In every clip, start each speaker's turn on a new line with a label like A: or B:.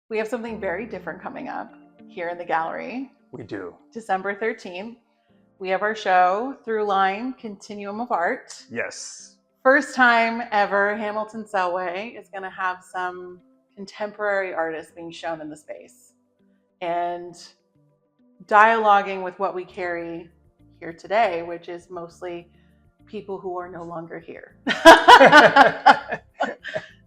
A: We have something very different coming up here in the gallery.
B: We do.
A: December 13th, we have our show, Throughline, Continuum of Art.
B: Yes.
A: First time ever, Hamilton Selway is going to have some contemporary artists being shown in the space and dialoguing with what we carry here today, which is mostly people who are no longer here.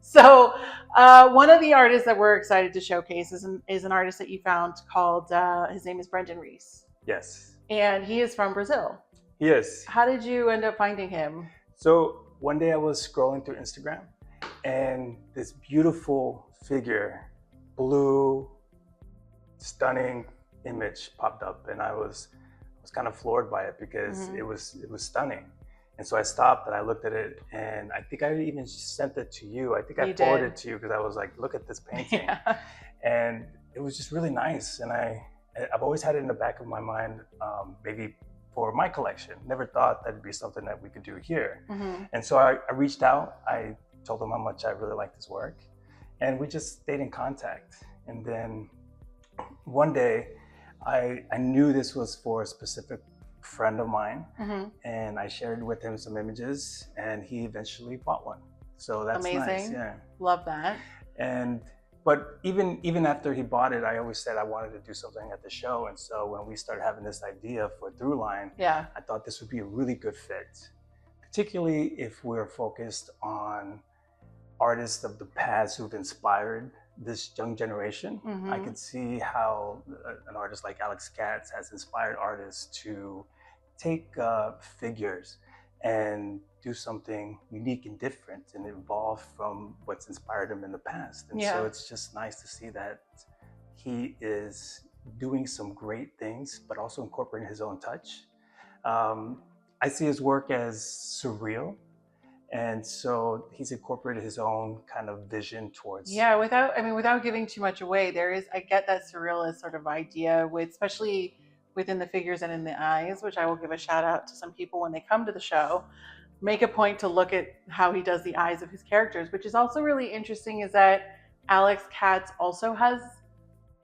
A: So one of the artists that we're excited to showcase is an artist that you found called, his name is Brendon Reis.
B: Yes.
A: And he is from Brazil.
B: Yes.
A: How did you end up finding him?
B: So one day I was scrolling through Instagram and this beautiful figure, blue, stunning image popped up, and I was kind of floored by it because it was stunning. And so I stopped and I looked at it, and I think I even sent it to you. I think I forwarded it to you because I was like, look at this painting. Yeah. And it was just really nice. And I've always had it in the back of my mind, maybe for my collection. Never thought that'd be something that we could do here. And so I reached out. I told him how much I really liked his work, and we just stayed in contact. And then one day I knew this was for a specific friend of mine, and I shared with him some images, and he eventually bought one. So that's
A: amazing.
B: Nice. Yeah,
A: love that.
B: But even after he bought it, I always said I wanted to do something at the show. And so when we started having this idea for Throughline, I thought this would be a really good fit, particularly if we're focused on artists of the past who've inspired this young generation. I could see how an artist like Alex Katz has inspired artists to take figures and do something unique and different and evolve from what's inspired him in the past. And so it's just nice to see that he is doing some great things, but also incorporating his own touch. I see his work as surreal. And so he's incorporated his own kind of vision towards.
A: Yeah, without giving too much away, I get that surrealist sort of idea especially within the figures and in the eyes, which I will give a shout out to some people when they come to the show. Make a point to look at how he does the eyes of his characters, which is also really interesting, is that Alex Katz also has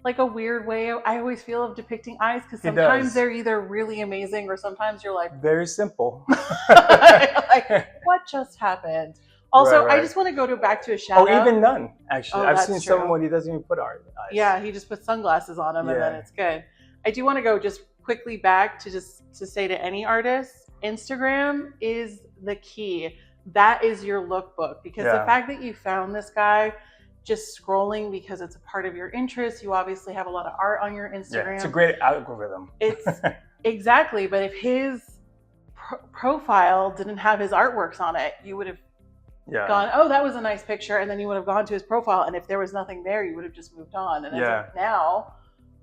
A: like a weird way, I always feel, of depicting eyes, because sometimes they're either really amazing or sometimes you're like,
B: very simple.
A: like, what just happened? Also, right. I just want to go back to a shout out.
B: Oh, even none, actually. I've seen some where he doesn't even put eyes.
A: Yeah, he just puts sunglasses on him and then it's good. I do want to go just quickly back to say to any artist, Instagram is the key. That is your lookbook, because the fact that you found this guy just scrolling because it's a part of your interest, you obviously have a lot of art on your Instagram.
B: Yeah, it's a great algorithm.
A: It's exactly, but if his profile didn't have his artworks on it, you would have gone, oh, that was a nice picture, and then you would have gone to his profile, and if there was nothing there, you would have just moved on. And as of now,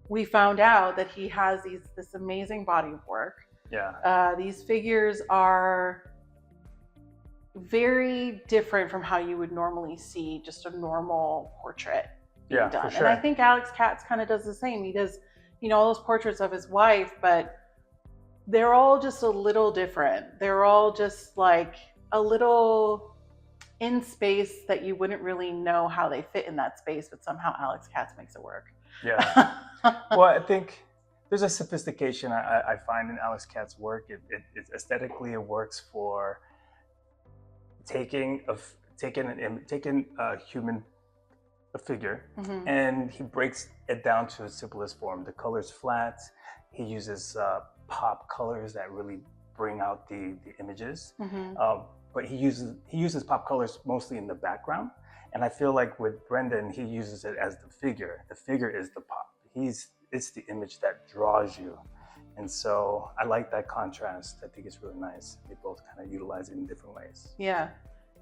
A: we found out that he has this amazing body of work. These figures are very different from how you would normally see just a normal portrait being done. For sure. And I think Alex Katz kind of does the same. He does, all those portraits of his wife, but they're all just a little different. They're all just like a little in space that you wouldn't really know how they fit in that space, but somehow Alex Katz makes it work. Yeah.
B: Well, I think there's a sophistication I find in Alex Katz's work. It aesthetically, it works for taking a figure, and he breaks it down to its simplest form. The color's flat. He uses pop colors that really bring out the images. But he uses pop colors mostly in the background. And I feel like with Brendon, he uses it as the figure. The figure is the pop. It's the image that draws you. And so I like that contrast. I think it's really nice. They both kind of utilize it in different ways.
A: Yeah.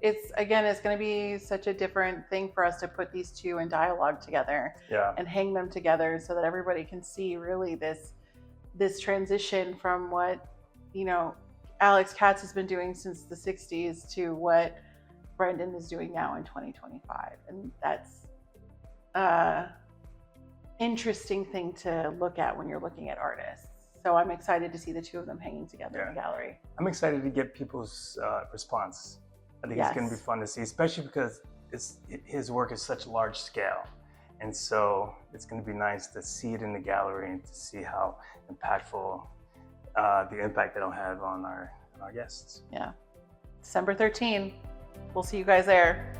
A: It's going to be such a different thing for us to put these two in dialogue together and hang them together so that everybody can see really this transition from what, Alex Katz has been doing since the 60s to what Brendon is doing now in 2025. And that's interesting thing to look at when you're looking at artists. So I'm excited to see the two of them hanging together in the gallery.
B: I'm excited to get people's response. I think it's going to be fun to see, especially because his work is such large scale. And so it's going to be nice to see it in the gallery and to see how impactful, the impact it'll have on our guests.
A: Yeah. December 13th. We'll see you guys there.